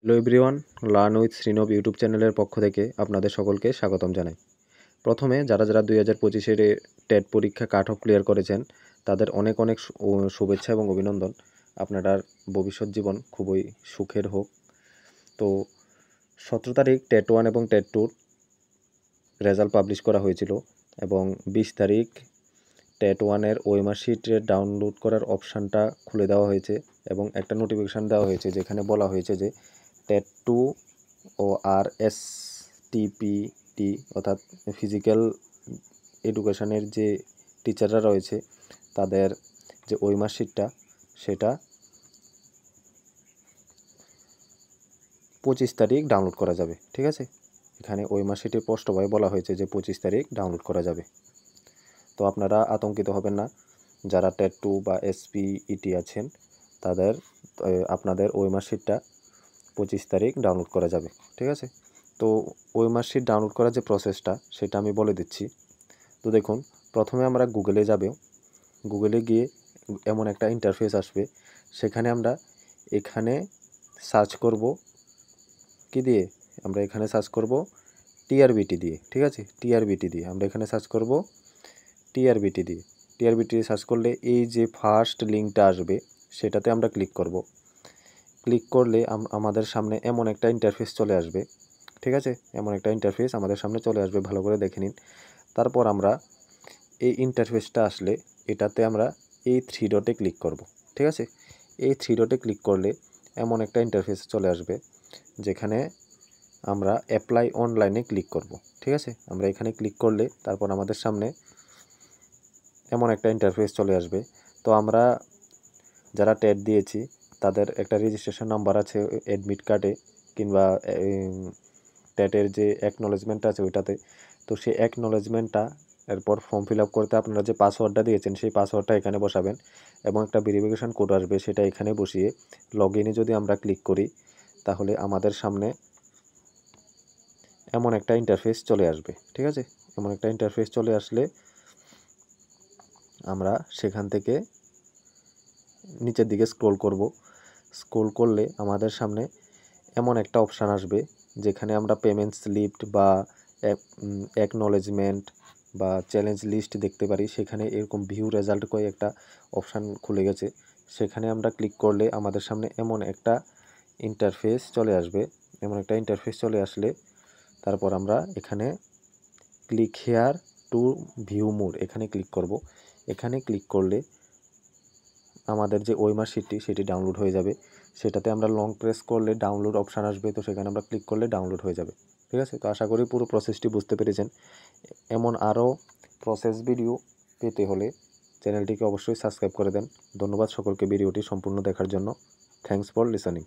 Hello everyone, learn with Srinab YouTube চ্যানেলের পক্ষ থেকে আপনাদের সকলকে স্বাগতম জানাই। প্রথমে যারা 2025-এর টেট পরীক্ষা কাট অফ ক্লিয়ার করেছেন তাদের অনেক অনেক শুভেচ্ছা এবং অভিনন্দন। আপনার ভবিষ্যৎ জীবন খুবই সুখের হোক। তো 17 তারিখ টেট 1 এবং টেট 2 রেজাল্ট পাবলিশ করা হয়েছিল এবং 20 তারিখ টেট 1-এর ওএমআর শিটের ডাউনলোড করার অপশানটা খুলে দেওয়া হয়েছে এবং একটা নোটিফিকেশান দেওয়া হয়েছে যেখানে বলা হয়েছে যে টেট 2 ও RSTPT অর্থাৎ ফিজিক্যাল এডুকেশনের যে টিচাররা রয়েছে তাদের যে ওএমআর শিটটা সেটা 25 তারিখ ডাউনলোড করা যাবে। ঠিক আছে, এখানে ওএমআর শিটে স্পষ্টভাবে বলা হয়েছে যে 25 তারিখ ডাউনলোড করা যাবে। তো আপনারা আতঙ্কিত হবেন না, যারা টেট 2 বা SPET আছেন তাদের আপনাদের ওএমআর শিটটা 25 তারিখ ডাউনলোড করা যাবে। ঠিক আছে, তো ওএমআর শিট ডাউনলোড করার যে প্রসেসটা সেটা আমি বলে দিচ্ছি। তো দেখুন, প্রথমে আমরা গুগলে গুগলে গিয়ে এমন একটা ইন্টারফেস আসবে, সেখানে আমরা এখানে সার্চ করব কি দিয়ে, আমরা এখানে সার্চ করব টিআরবিটি দিয়ে। ঠিক আছে, টিআরবিটি দিয়ে আমরা এখানে সার্চ করব টিআরবিটি দিয়ে সার্চ করলে এই যে ফার্স্ট লিঙ্কটা আসবে সেটাতে আমরা ক্লিক করব। ক্লিক করলে আমাদের সামনে এমন একটা ইন্টারফেস চলে আসবে। ঠিক আছে, এমন একটা ইন্টারফেস আমাদের সামনে চলে আসবে, ভালো করে দেখে নিন। তারপর আমরা এই ইন্টারফেসটা আসলে এটাতে আমরা এই 3 ডটে ক্লিক করব। ঠিক আছে, এই 3 ডটে ক্লিক করলে এমন একটা ইন্টারফেস চলে আসবে যেখানে আমরা অ্যাপ্লাই অনলাইনে ক্লিক করব। ঠিক আছে, আমরা এখানে ক্লিক করলে তারপর আমাদের সামনে এমন একটা ইন্টারফেস চলে আসবে। তো আমরা যারা টেট দিয়েছি তাদের একটা রেজিস্ট্রেশন নাম্বার আছে অ্যাডমিট কার্ডে কিংবা টেটের যে অ্যাকনোলেজমেন্টটা আছে ওইটাতে। তো সেই অ্যাকনোলেজমেন্টটা এরপর ফর্ম ফিল আপ করতে আপনারা যে পাসওয়ার্ডটা দিয়েছেন সেই পাসওয়ার্ডটা এখানে বসাবেন এবং একটা ভেরিফিকেশান কোড আসবে সেটা এখানে বসিয়ে লগ ইনে যদি আমরা ক্লিক করি তাহলে আমাদের সামনে এমন একটা ইন্টারফেস চলে আসবে। ঠিক আছে, এমন একটা ইন্টারফেস চলে আসলে আমরা সেখান থেকে নিচের দিকে স্ক্রল করব। স্ক্রল করলে আমাদের সামনে এমন একটা অপশান আসবে যেখানে আমরা পেমেন্ট স্লিপ বা অ্যাকনোলেজমেন্ট বা চ্যালেঞ্জ লিস্ট দেখতে পারি। সেখানে এরকম ভিউ রেজাল্ট করে একটা অপশান খুলে গেছে, সেখানে আমরা ক্লিক করলে আমাদের সামনে এমন একটা ইন্টারফেস চলে আসবে। এমন একটা ইন্টারফেস চলে আসলে তারপর আমরা এখানে ক্লিক হেয়ার টু ভিউ মোর এখানে ক্লিক করব। এখানে ক্লিক করলে আমাদের যে ওএমআর শিটটি সেটি ডাউনলোড হয়ে যাবে। সেটাতে আমরা লং প্রেস করলে ডাউনলোড অপশান আসবে, তো সেখানে আমরা ক্লিক করলে ডাউনলোড হয়ে যাবে। ঠিক আছে, তো আশা করি পুরো প্রসেসটি বুঝতে পেরেছেন। এমন আরও প্রসেস ভিডিও পেতে হলে চ্যানেলটিকে অবশ্যই সাবস্ক্রাইব করে দেন। ধন্যবাদ সকলকে ভিডিওটি সম্পূর্ণ দেখার জন্য। Thanks for listening.